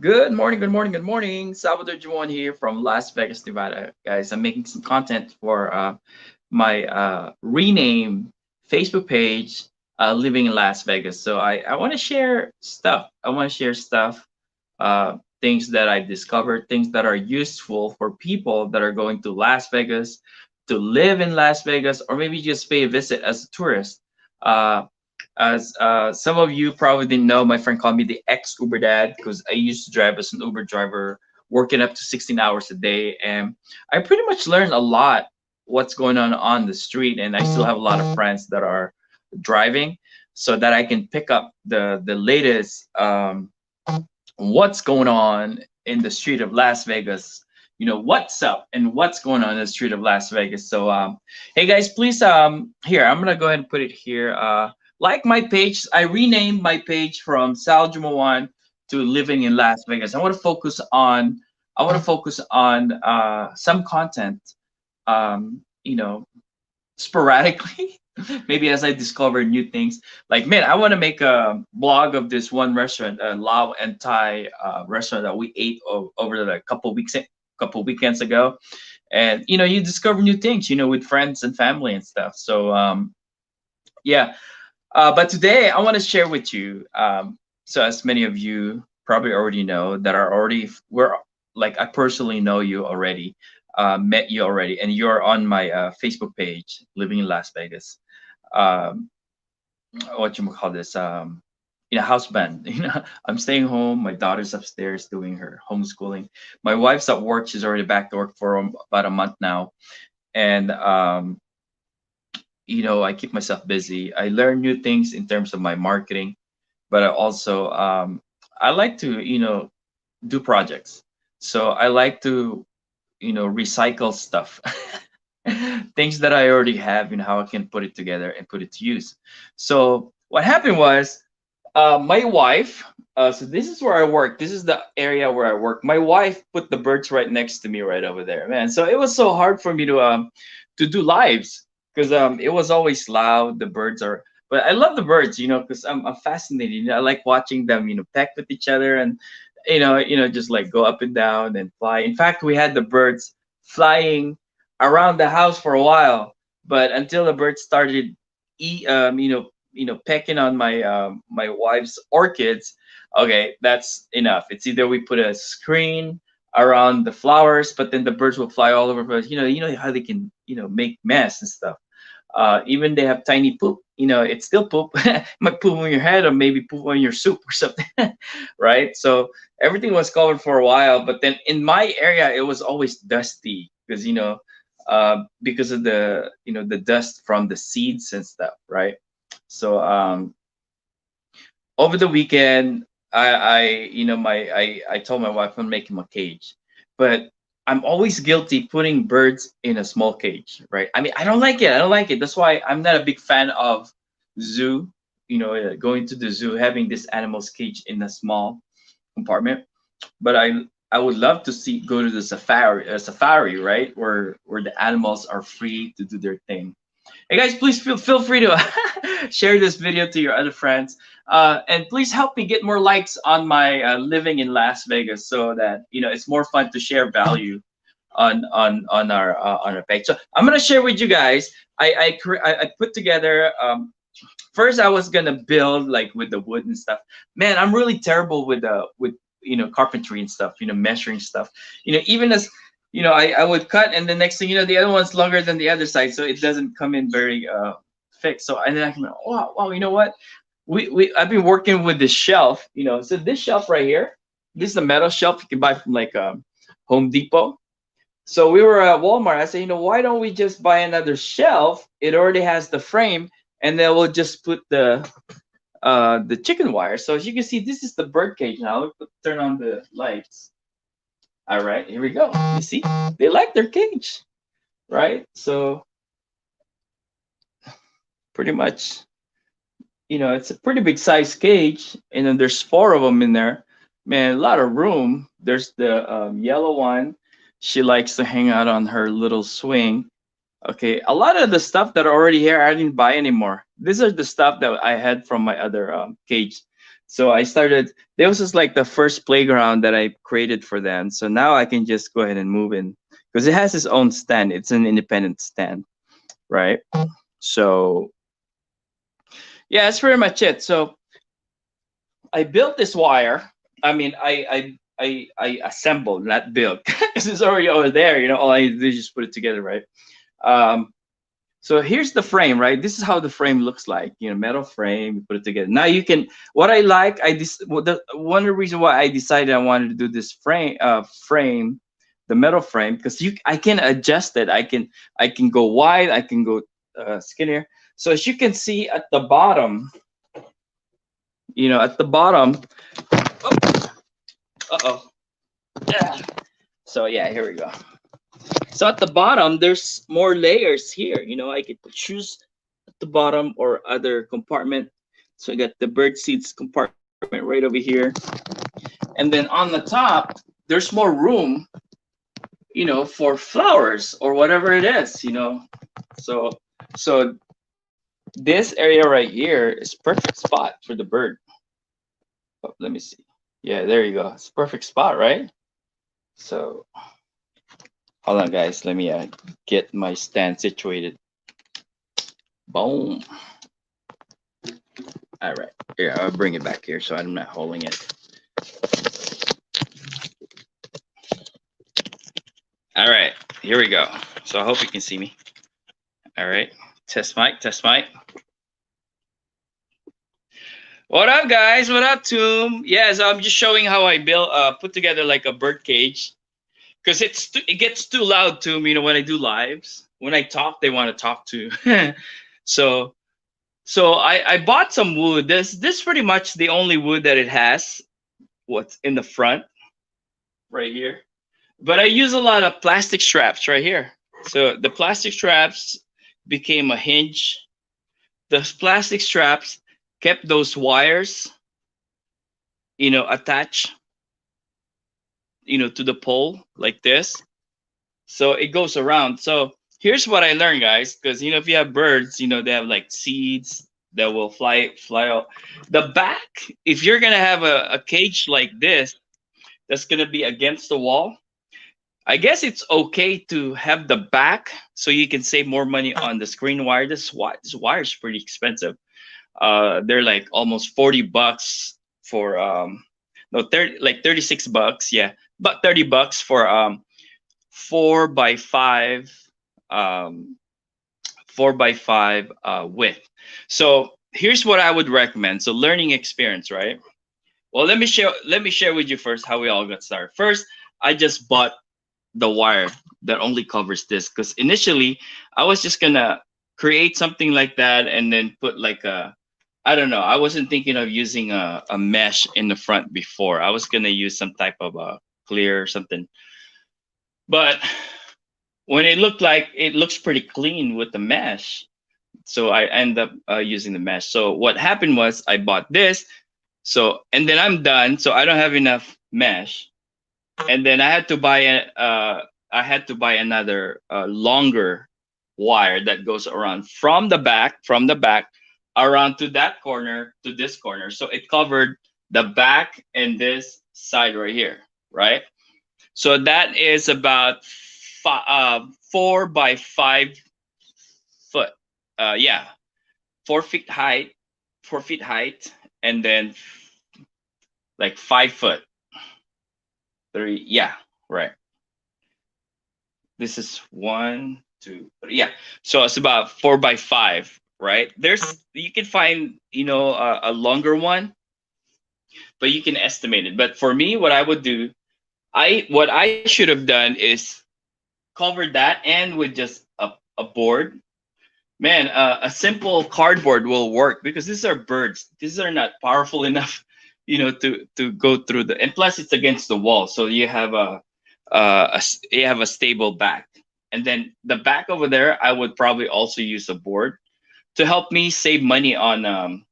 Good morning, good morning, good morning. Salvador Juan here from Las Vegas, Nevada. Guys, I'm making some content for my rename Facebook page, Living in Las Vegas. So I want to share stuff. I want to share stuff, things that I've discovered, things that are useful for people that are going to Las Vegas, to live in Las Vegas, or maybe just pay a visit as a tourist. Uh, as some of you probably didn't know, my friend called me the ex Uber dad because I used to drive as an Uber driver, working up to 16 hours a day, and I pretty much learned a lot what's going on the street, and I still have a lot of friends that are driving, so that I can pick up the latest what's going on in the street of Las Vegas. What's up and what's going on in the street of Las Vegas. So hey guys, please here, I'm gonna go ahead and put it here. Like my page, I renamed my page from Sal Jumawan to Living in Las Vegas. I want to focus on some content, you know, sporadically, maybe as I discover new things. Like, man, I want to make a blog of this one restaurant, a Lao and Thai restaurant that we ate over the couple weekends ago. And you discover new things, with friends and family and stuff. So yeah. But today I want to share with you. So as many of you probably already know that are already we're like I personally know you already, met you already, and you're on my Facebook page, Living in Las Vegas. Um, what you call this? House band. I'm staying home. My daughter's upstairs doing her homeschooling. My wife's at work. She's already back to work for about a month now, and I keep myself busy. I learn new things in terms of my marketing, but I like to do projects. So I like to recycle stuff, things that I already have, how I can put it together and put it to use. So what happened was, my wife. So this is where I work. This is the area where I work. My wife put the birds right next to me, right over there, man. So it was so hard for me to do lives because it was always loud. The birds are, but I love the birds, because I'm fascinated. I like watching them, peck with each other and just like go up and down and fly. In fact, we had the birds flying around the house for a while, but until the birds started pecking on my wife's orchids. Okay, that's enough. It's either we put a screen around the flowers, but then the birds will fly all over. But you know how they can make mess and stuff. Even they have tiny poop. It's still poop. Might poop on your head or maybe poop on your soup or something, right? So everything was covered for a while, but then in my area it was always dusty because because of the dust from the seeds and stuff, right? So over the weekend, I told my wife I'm making a cage, but I'm always guilty putting birds in a small cage, right? I mean, I don't like it. I don't like it. That's why I'm not a big fan of zoo. Going to the zoo, having this animals cage in a small compartment. But I would love to see go to the safari, right, where the animals are free to do their thing. Hey guys, please feel free to share this video to your other friends, and please help me get more likes on my living in Las Vegas, so that it's more fun to share value on our page. So I'm gonna share with you guys. I put together. First, I was gonna build like with the wood and stuff. Man, I'm really terrible with carpentry and stuff. Measuring stuff. Even as I would cut, and the next thing the other one's longer than the other side, so it doesn't come in very fixed. So and then I can, wow, you know what? I've been working with this shelf. So this shelf right here, this is a metal shelf you can buy from like Home Depot. So we were at Walmart. I said, why don't we just buy another shelf? It already has the frame, and then we'll just put the chicken wire. So as you can see, this is the bird cage. Now turn on the lights. All right, here we go. You see, they like their cage, right? So pretty much, it's a pretty big size cage, and then there's four of them in there. Man, a lot of room. There's the yellow one. She likes to hang out on her little swing. Okay, a lot of the stuff that are already here, I didn't buy anymore. These are the stuff that I had from my other cage. So I started. This was like the first playground that I created for them. So now I can just go ahead and move in because it has its own stand. It's an independent stand, right? So yeah, that's pretty much it. So I built this wire. I mean, I assembled, not built, because it's already over there. You know, all I did is just put it together, right? Um, so here's the frame, right? This is how the frame looks like. You know, metal frame. You put it together. Now you can. What I like, one of the reason why I decided I wanted to do this frame, the metal frame, because I can adjust it. I can go wide. I can go skinnier. So as you can see at the bottom, at the bottom. Uh-oh. Yeah. So yeah, here we go. So at the bottom, there's more layers here. I could choose at the bottom or other compartment. So I got the bird seeds compartment right over here. And then on the top, there's more room, for flowers or whatever it is. So this area right here is perfect spot for the bird. Oh, let me see. Yeah, there you go. It's a perfect spot, right? So hold on, guys. Let me get my stand situated. Boom. All right. Here, I'll bring it back here so I'm not holding it. All right. Here we go. So I hope you can see me. All right. Test mic. Test mic. What up, guys? What up, Toom? Yeah, so I'm just showing how I put together like a bird cage, because it gets too loud, Toom. When I do lives, when I talk, they want to talk too. so I bought some wood. This pretty much the only wood that it has. What's in the front, right here. But I use a lot of plastic straps right here. So the plastic straps became a hinge. The plastic straps kept those wires, attached, to the pole like this. So it goes around. So here's what I learned, guys, because if you have birds, they have like seeds that will fly out. The back, if you're gonna have a cage like this, that's gonna be against the wall. I guess it's okay to have the back so you can save more money on the screen wire. This wire is pretty expensive. They're like almost $40 for no 30 like $36. Yeah, about $30 for 4x5 um 4x5 width. So here's what I would recommend. So learning experience, right? Well, let me share with you first how we all got started. First, I just bought the wire that only covers this, because initially I was just gonna create something like that and then put like I don't know. I wasn't thinking of using a mesh in the front before. I was gonna use some type of clear or something. But when it looks pretty clean with the mesh, so I end up using the mesh. So what happened was I bought this, and then I'm done. So I don't have enough mesh, and then I had to buy another longer wire that goes around from the back around to that corner to this corner. So it covered the back and this side right here, right? So that is about 4x5 foot. Yeah, 4 feet height, 4 feet height, and then like 5 foot. Three, yeah, right. This is 1, 2, 3. Yeah, so it's about 4x5, right? You can find a longer one, but you can estimate it. But for me, what I would do, what I should have done is cover that and with just a board. Man, a simple cardboard will work because these are birds. These are not powerful enough, to go through and plus it's against the wall, so you have a stable back. And then the back over there, I would probably also use a board to help me save money on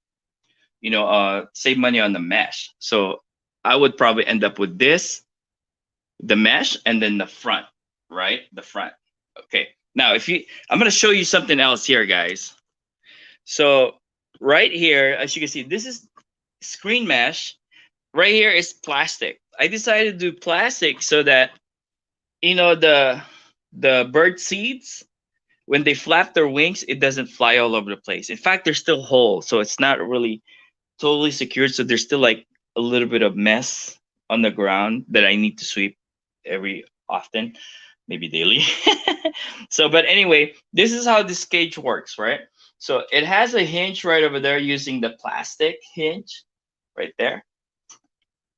save money on the mesh. So I would probably end up with this, the mesh, and then the front, right? The front. Okay. Now, I'm going to show you something else here, guys. So right here, as you can see, this is screen mesh. Right here is plastic. I decided to do plastic so that the bird seeds, when they flap their wings, it doesn't fly all over the place. In fact, there's still holes, so it's not really totally secured. So there's still like a little bit of mess on the ground that I need to sweep every often, maybe daily. So, but anyway, this is how this cage works, right? So it has a hinge right over there using the plastic hinge right there.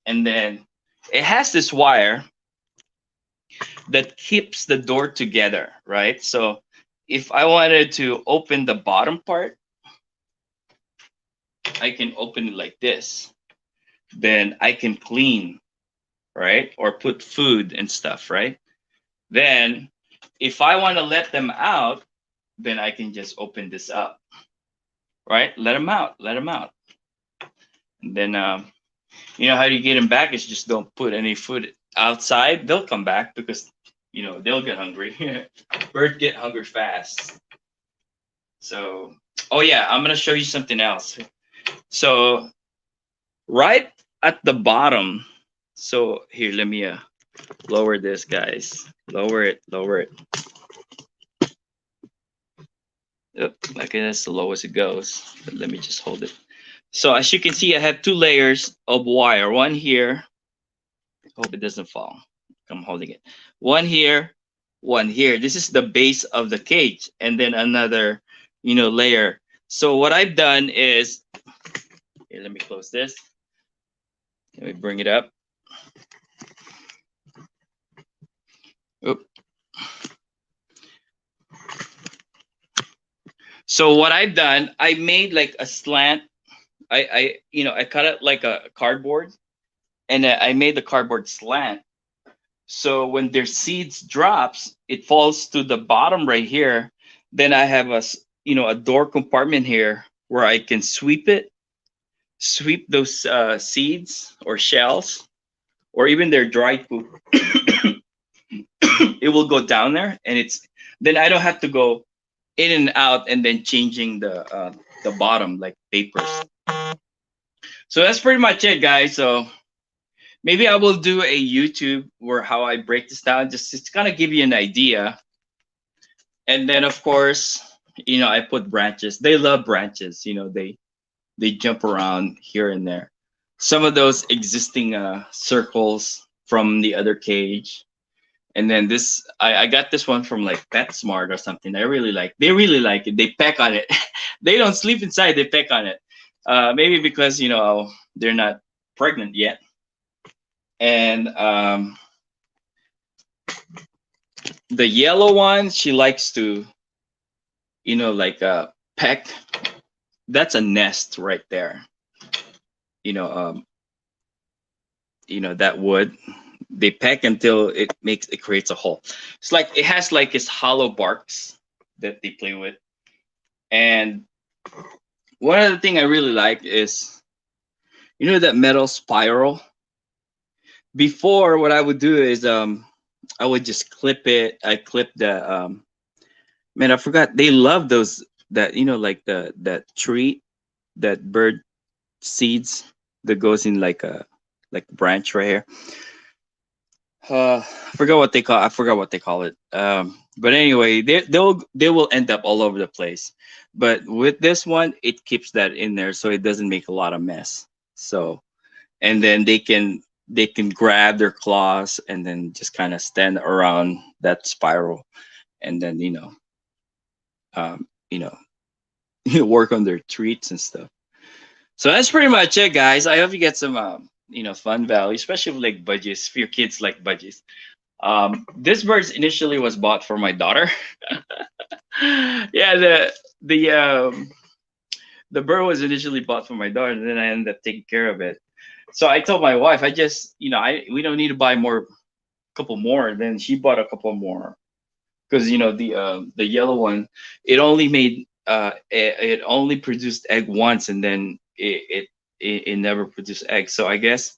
And then it has this wire that keeps the door together, right? So if I wanted to open the bottom part, I can open it like this. Then I can clean, right? Or put food and stuff, right? Then if I want to let them out, then I can just open this up, right? Let them out, let them out. And then, how you get them back is just don't put any food outside. They'll come back because, they'll get hungry. Birds get hungry fast. So, oh yeah, I'm going to show you something else. So right at the bottom, so here, let me lower this, guys. Lower it, lower it. Yep, okay, that's the lowest it goes. But let me just hold it. So as you can see, I have two layers of wire. One here. Hope it doesn't fall. I'm holding it. One here, one here. This is the base of the cage, and then another, layer. So what I've done is, here, let me close this. Let me bring it up. Oop. So what I've done, I made like a slant. I cut it like a cardboard, and I made the cardboard slant. So when their seeds drops, it falls to the bottom right here. Then I have a door compartment here where I can sweep those seeds or shells, or even their dried poop. It will go down there, and then I don't have to go in and out and then changing the bottom like papers. So that's pretty much it, guys. So maybe I will do a YouTube where how I break this down, just to kind of give you an idea. And then of course, I put branches. They love branches. They jump around here and there. Some of those existing circles from the other cage. And then this, I got this one from like PetSmart or something. They really like it. They peck on it. They don't sleep inside. They peck on it. Maybe because they're not pregnant yet. And the yellow one, she likes to, like peck. That's a nest right there. That wood. They peck until it creates a hole. It's like it has like its hollow barks that they play with. And one other thing I really like is, that metal spiral. Before, what I would do is I would just clip it. I clip the man, I forgot. They love those that like that tree, that bird seeds that goes in like a branch right here. I forgot what they call. I forgot what they call it. But anyway, they will end up all over the place. But with this one, it keeps that in there, so it doesn't make a lot of mess. So, and then they can grab their claws and then just kind of stand around that spiral, and then um, you know, work on their treats and stuff. So that's pretty much it, guys. I hope you get some fun value, especially with like budgies. If your kids like budgies. This bird initially was bought for my daughter. Yeah, the bird was initially bought for my daughter, and then I ended up taking care of it. So I told my wife, I just, we don't need to buy couple more. Then she bought a couple more because the yellow one, it only produced egg once, and then it never produced eggs. So I guess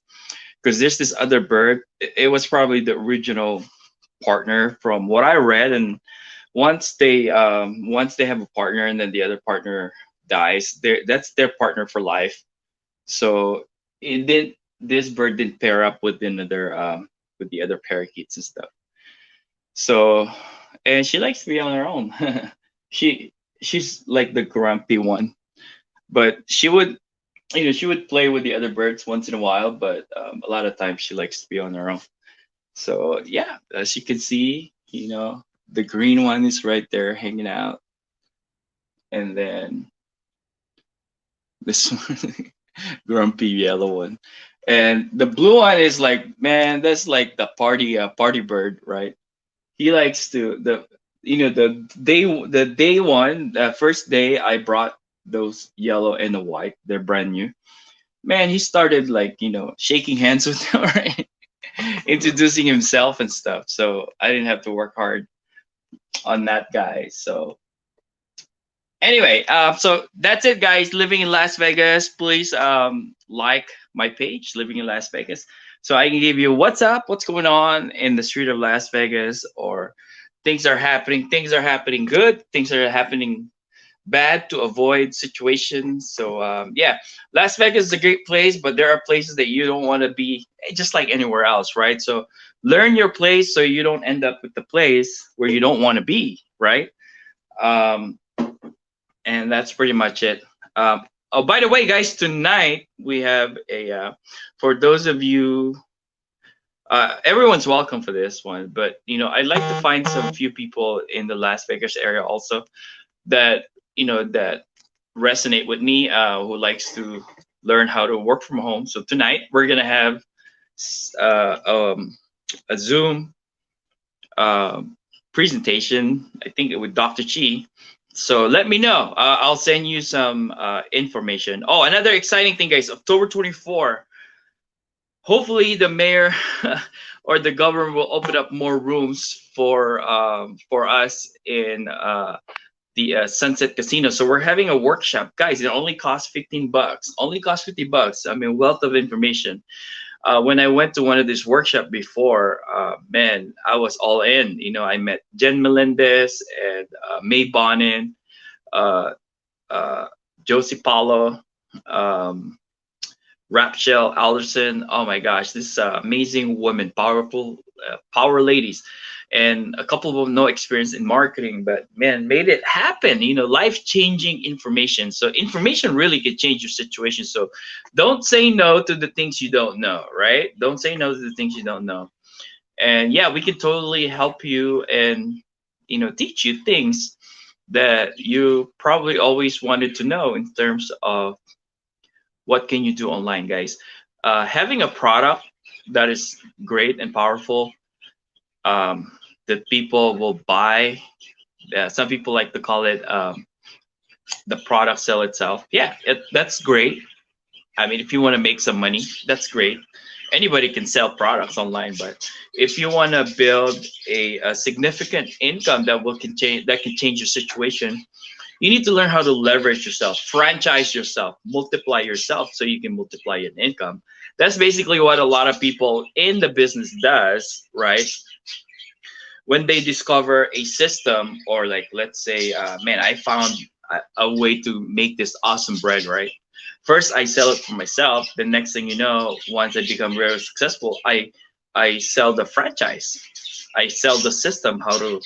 because there's this other bird, it was probably the original partner from what I read, and once they have a partner and then the other partner dies, that's their partner for life. So it did. This bird didn't pair up with another with the other parakeets and stuff. So, and she likes to be on her own. she she's like the grumpy one, but she would play with the other birds once in a while, but a lot of times she likes to be on her own. So yeah, as you can see, the green one is right there hanging out, and then this one, grumpy yellow one, and the blue one is like, man, that's like the party bird, right? He likes to the day one, the first day I brought those yellow and the white, they're brand new. Man, he started like shaking hands with them, right? Introducing himself and stuff. So I didn't have to work hard on that guy. So anyway, so that's it, guys. Living in Las Vegas. Please like my page, Living in Las Vegas, so I can give you what's up, what's going on in the street of Las Vegas, or things are happening. Things are happening good. Things are happening bad to avoid situations. So yeah, Las Vegas is a great place, but there are places that you don't want to be, just like anywhere else, right? So learn your place so you don't end up with the place where you don't want to be, right? Um, and that's pretty much it. Oh, by the way, guys, tonight we have for those of you, everyone's welcome for this one, but I'd like to find some few people in the Las Vegas area also that that resonate with me, who likes to learn how to work from home. So tonight we're gonna have uh, um, a Zoom presentation, I think with Dr. Chi. So let me know. I'll send you some information. Oh, another exciting thing, guys. October 24. Hopefully, the mayor or the government will open up more rooms for us in the Sunset Casino. So we're having a workshop, guys. It only costs $15. Only costs $50. I mean, wealth of information. When I went to one of these workshop before, man, I was all in. I met Jen Melendez and May Bonin, uh, Josie Paulo, um, Rapshell Alderson. Oh my gosh, this amazing women, powerful, power ladies, and a couple of them no experience in marketing, but man, made it happen. Life-changing information. So information really can change your situation. So don't say no to the things you don't know, right? Don't say no to the things you don't know. And yeah, we can totally help you and teach you things that you probably always wanted to know in terms of what can you do online, guys. Having a product that is great and powerful, that people will buy. Some people like to call it the product sell itself. Yeah, that's great. I mean, if you want to make some money, that's great. Anybody can sell products online, but if you want to build a significant income that can change your situation, you need to learn how to leverage yourself, franchise yourself, multiply yourself so you can multiply your income. That's basically what a lot of people in the business does, right? When they discover a system, or like, let's say, man, I found a way to make this awesome bread, right? First, I sell it for myself. The next thing you know, once I become very successful, I sell the franchise. I sell the system, how to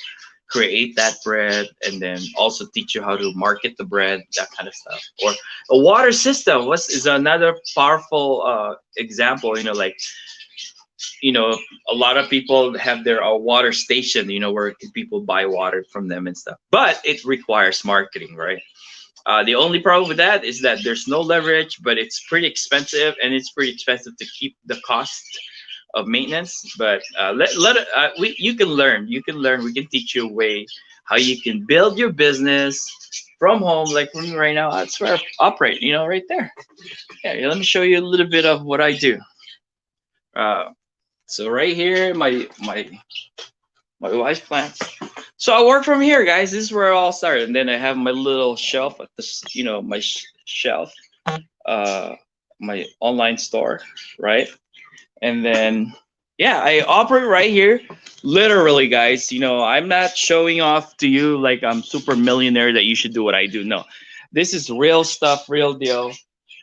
create that bread, and then also teach you how to market the bread, that kind of stuff. Or a water system is another powerful example. Like, a lot of people have their water station, where people buy water from them and stuff, but it requires marketing, right? The only problem with that is that there's no leverage, but it's pretty expensive, and it's pretty expensive to keep the cost of maintenance. But you can learn. You can learn. We can teach you a way how you can build your business from home, like for me right now. That's where I operate. Right there. Yeah. Let me show you a little bit of what I do. So right here, my wife's plants. So I work from here, guys. This is where it all started, and then I have my little shelf at this, my shelf, my online store, right? And then yeah, I operate right here, literally, guys. I'm not showing off to you like I'm super millionaire that you should do what I do. No, this is real stuff, real deal.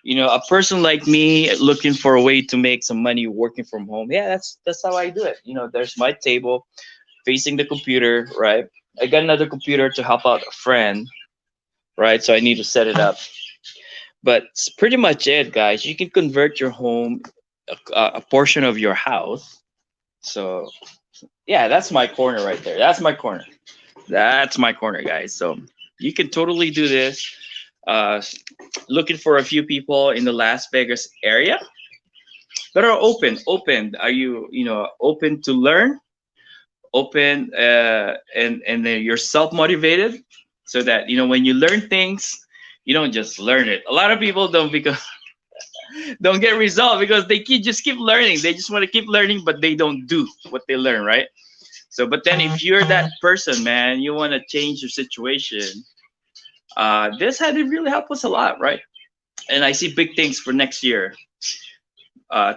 A person like me looking for a way to make some money working from home. Yeah, that's how I do it. There's my table facing the computer, right? I got another computer to help out a friend, right? So I need to set it up. But it's pretty much it, guys. You can convert your home, a portion of your house. So yeah, that's my corner right there. That's my corner. That's my corner, guys. So you can totally do this. Uh, Looking for a few people in the Las Vegas area that are open. Are you, open to learn, open, and then you're self motivated, so that when you learn things, you don't just learn it. A lot of people don't, because don't get results because they just keep learning. They just want to keep learning, but they don't do what they learn, right? So, but then if you're that person, man, you want to change your situation. This had to really help us a lot, right? And I see big things for next year.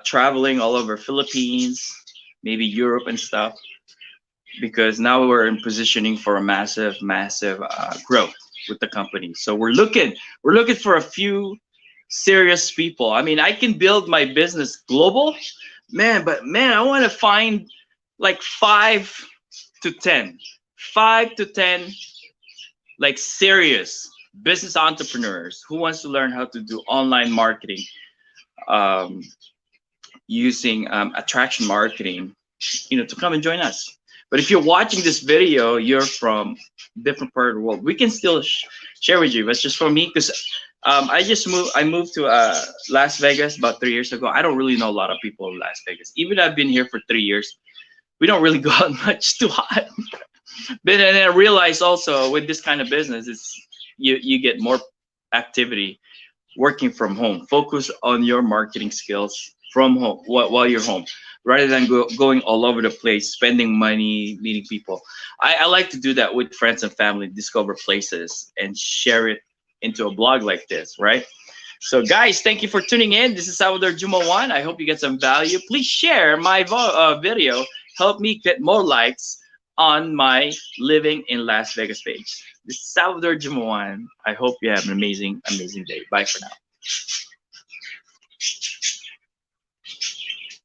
Traveling all over Philippines, maybe Europe and stuff, because now we're in positioning for a massive growth with the company. So we're looking for a few serious people. I mean, I can build my business global, man, but man, I want to find like 5 to 10 like serious business entrepreneurs who wants to learn how to do online marketing, um, using attraction marketing, to come and join us. But if you're watching this video, you're from different part of the world, we can still share with you. But just for me, because I moved to Las Vegas about 3 years ago. I don't really know a lot of people in Las Vegas. Even I've been here for 3 years, we don't really go out much, too hot. But then I realized also with this kind of business, you get more activity working from home. Focus on your marketing skills from home while you're home, rather than going all over the place, spending money, meeting people. I like to do that with friends and family, discover places and share it into a blog like this, right? So guys, thank you for tuning in. This is Salvador Jumawan. I hope you get some value. Please share my video. Help me get more likes on my Living in Las Vegas page. This is Salvador Jumawan. I hope you have an amazing day. Bye for now.